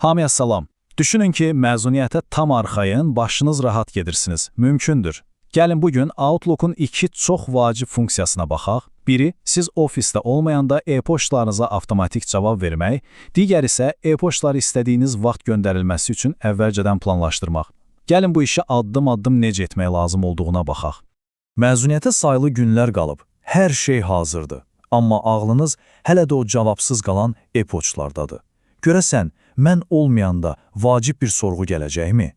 Hamıya salam. Düşünün ki, məzuniyyətə tam arxayın, başınız rahat gedirsiniz. Mümkündür. Gəlin bugün Outlook-un iki çox vacib funksiyasına baxaq. Biri, siz ofisdə olmayanda e-poçtlarınıza avtomatik cavab vermək, digəri isə e-poçtları istədiyiniz vaxt göndərilməsi üçün əvvəlcədən planlaşdırmaq. Gəlin bu işi addım-addım necə etmək lazım olduğuna baxaq. Məzuniyyətə sayılı günlər qalıb, hər şey hazırdır. Amma ağlınız hələ də o cavabsız qalan e-poçtlardadır. Görəsən, mən olmayanda vacib bir sorğu gələcəkmi?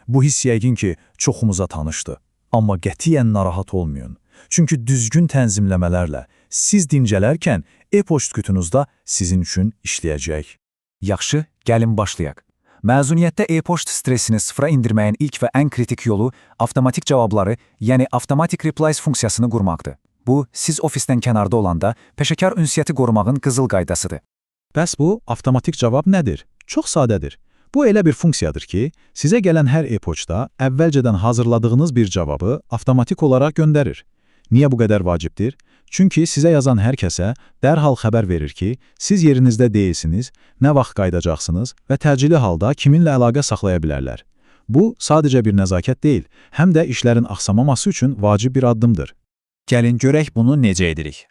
Bu hiss yəqin ki, çoxumuza tanışdı. Amma qətiyyən narahat olmayın. Çünki düzgün tənzimləmələrlə siz dincələrkən e-poçt qutunuzda sizin üçün işləyəcək. Yaxşı, gəlin başlayaq. Məzuniyyətdə e-poçt stresini sıfıra indirməyin ilk və ən kritik yolu avtomatik cavabları, yəni Automatic Replies funksiyasını qurmaqdır. Bu, siz ofisdən kənarda olanda peşəkar ünsiyyəti qorumağın qızıl qaydasıdır. Bəs bu avtomatik cavab nədir? Çox sadədir. Bu elə bir funksiyadır ki, sizə gələn hər e-poçta əvvəlcədən hazırladığınız bir cavabı avtomatik olaraq göndərir. Niyə bu qədər vacibdir? Çünki sizə yazan hər kəsə dərhal xəbər verir ki, siz yerinizdə deyilsiniz, nə vaxt qayıdacaqsınız və təcili halda kiminlə əlaqə saxlaya bilərlər. Bu, sadəcə bir nəzakət deyil, həm də işlərin axsamaması üçün vacib bir addımdır. Gəlin görək bunu necə edirik.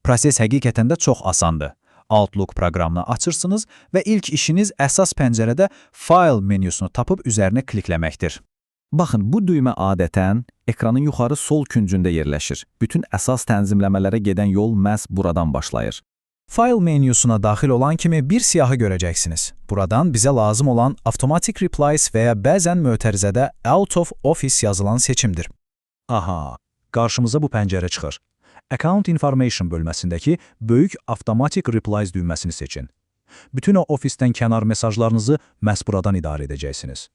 Proses həqiqətən də çox asandır. Outlook proqramını açırsınız və ilk işiniz əsas pəncərədə File menüsünü tapıb üzərinə klikləməkdir. Baxın, bu düymə adətən ekranın yuxarı sol küncündə yerləşir. Bütün əsas tənzimləmələrə gedən yol məhz buradan başlayır. File menüsuna daxil olan kimi bir siyahı görəcəksiniz. Buradan bizə lazım olan Automatic Replies və ya bəzən mötərizədə Out of Office yazılan seçimdir. Aha, qarşımıza bu pəncərə çıxır. Account Information bölməsindəki böyük Automatic Replies düyməsini seçin. Bütün o ofisdən kənar mesajlarınızı məhz buradan idarə edəcəksiniz.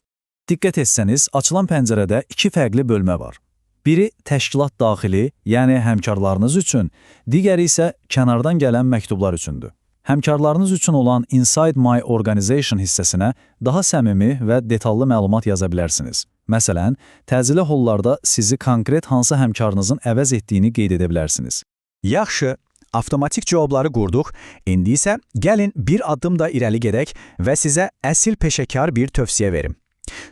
Diqqət etsəniz, açılan pəncərədə iki fərqli bölmə var. Biri təşkilat daxili, yəni həmkarlarınız üçün, digəri isə kənardan gələn məktublar üçündür. Həmkarlarınız üçün olan Inside My Organization hissəsinə daha səmimi və detallı məlumat yaza bilərsiniz. Məsələn, təcili hollarda sizi konkret hansı həmkarınızın əvəz etdiyini qeyd edə bilərsiniz. Yaxşı, avtomatik cavabları qurduq. İndi isə gəlin bir addım da irəli gedək və sizə əsil peşəkar bir tövsiyə verim.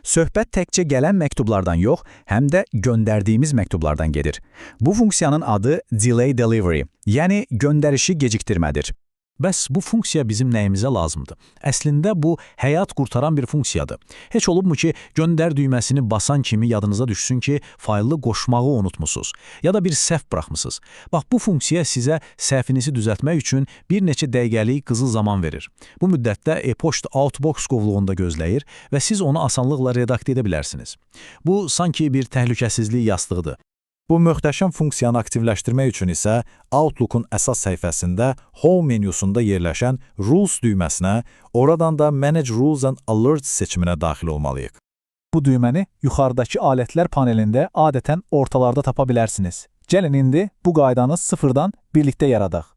Söhbət təkcə gələn məktublardan yox, həm də göndərdiyimiz məktublardan gedir. Bu funksiyanın adı Delay Delivery, yəni göndərişi gecikdirmədir. Bəs bu funksiya bizim nəyimizə lazımdır? Əslində bu həyat qurtaran bir funksiyadır. Heç olubmu ki, göndər düyməsini basan kimi yadınıza düşsün ki, faylı qoşmağı unutmusunuz ya da bir səhv buraxmısınız. Bax, bu funksiya sizə səhvinizi düzəltmək üçün bir neçə dəqiqəlik qızıl zaman verir. Bu müddətdə e-poçt Outbox qovluğunda gözləyir və siz onu asanlıqla redaktə edə bilərsiniz. Bu, sanki bir təhlükəsizlik yastığıdır. Bu möhtəşəm funksiyanı aktivləşdirmək üçün isə Outlook-un əsas səhifəsində Home menüsunda yerləşən Rules düyməsinə, oradan da Manage Rules and Alerts seçiminə daxil olmalıyıq. Bu düyməni yuxarıdakı alətlər panelində adətən ortalarda tapa bilərsiniz. Gəlin indi bu qaydanı sıfırdan birlikdə yaradaq.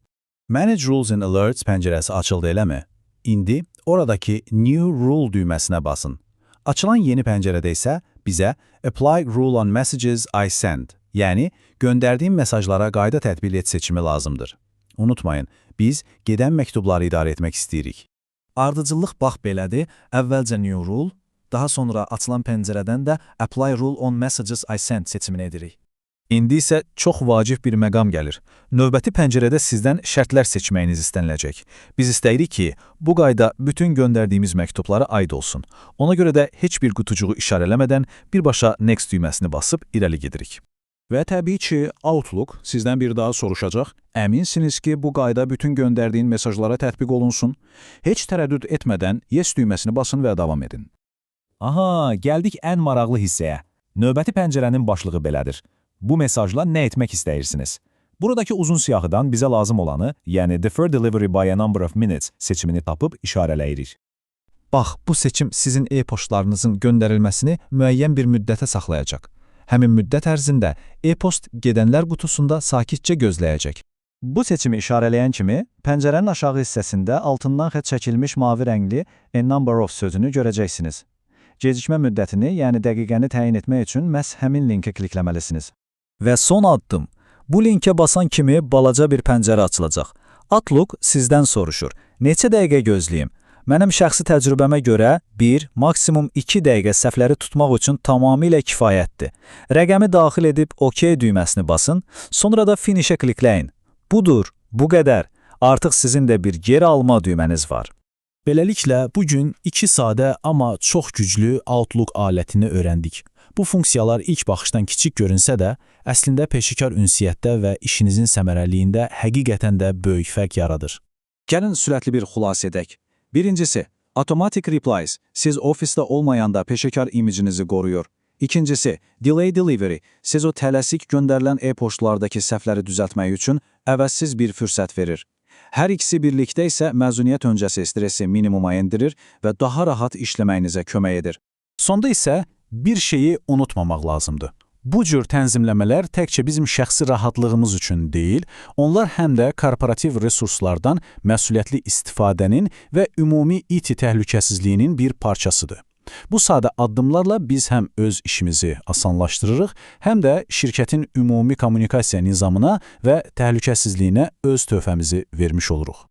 Manage Rules and Alerts pəncərəsi açıldı eləmi? İndi oradakı New Rule düyməsinə basın. Açılan yeni pəncərədə isə bizə Apply Rule on Messages I Send, yəni göndərdiyim mesajlara qayda tətbiq et seçimi lazımdır. Unutmayın, biz gedən məktubları idarə etmək istəyirik. Ardıcıllıq bax belədir, əvvəlcə New Rule, daha sonra açılan pəncərədən də Apply Rule on Messages I Send seçimini edirik. İndi isə çox vacib bir məqam gəlir. Növbəti pəncərədə sizdən şərtlər seçməyiniz istəniləcək. Biz istəyirik ki, bu qayda bütün göndərdiyimiz məktublara aid olsun. Ona görə də heç bir qutucuğu işarələmədən birbaşa Next düyməsini basıb irəli gedirik. Və təbii ki, Outlook sizdən bir daha soruşacaq. Əminsiniz ki, bu qayda bütün göndərdiyin mesajlara tətbiq olunsun. Heç tərəddüd etmədən Yes düyməsini basın və davam edin. Aha, gəldik ən maraqlı hissəyə. Növbəti pəncərənin başlığı belədir. Bu mesajla nə etmək istəyirsiniz? Buradakı uzun siyahıdan bizə lazım olanı, yəni Defer Delivery by a Number of Minutes seçimini tapıb işarələyirik. Bax, bu seçim sizin e-poçtlarınızın göndərilməsini müəyyən bir müddətə saxlayacaq. Həmin müddət ərzində e-post gedənlər qutusunda sakitcə gözləyəcək. Bu seçimi işarələyən kimi, pəncərənin aşağı hissəsində altından xətt çəkilmiş mavi rəngli A Number of sözünü görəcəksiniz. Gecikmə müddətini, yəni dəqiqəni təyin etmək üçün məhz həmin linkə klikləməlisiniz. Və son addım, bu linkə basan kimi balaca bir pəncərə açılacaq. Outlook sizdən soruşur. Neçə dəqiqə gözləyim? Mənim şəxsi təcrübəmə görə 1, maksimum 2 dəqiqə səhvləri tutmaq üçün tamamilə kifayətdir. Rəqəmi daxil edib OK düyməsini basın, sonra da finishə klikləyin. Budur, bu qədər. Artıq sizin də bir geri alma düyməniz var. Beləliklə, bugün 2 sadə, amma çox güclü Outlook alətini öyrəndik. Bu funksiyalar ilk baxışdan kiçik görünsə də, əslində peşəkar ünsiyyətdə və işinizin səmərəliliyində həqiqətən də böyük fərq yaradır. Gəlin sürətli bir xülasə edək. Birincisi, Automatic Replies siz ofisdə olmayanda peşəkar imicinizi qoruyur. İkincisi, Delay Delivery siz o tələsik göndərilən e-poçtlardakı səhvləri düzəltmək üçün əvəzsiz bir fürsət verir. Hər ikisi birlikdə isə məzuniyyət öncəsi stressi minimuma endirir və daha rahat işləməyinizə kömək edir. Sonda isə bir şeyi unutmamaq lazımdır. Bu cür tənzimləmələr təkcə bizim şəxsi rahatlığımız üçün deyil, onlar həm də korporativ resurslardan məsuliyyətli istifadənin və ümumi IT təhlükəsizliyinin bir parçasıdır. Bu sadə addımlarla biz həm öz işimizi asanlaşdırırıq, həm də şirkətin ümumi kommunikasiya nizamına və təhlükəsizliyinə öz töhfəmizi vermiş oluruq.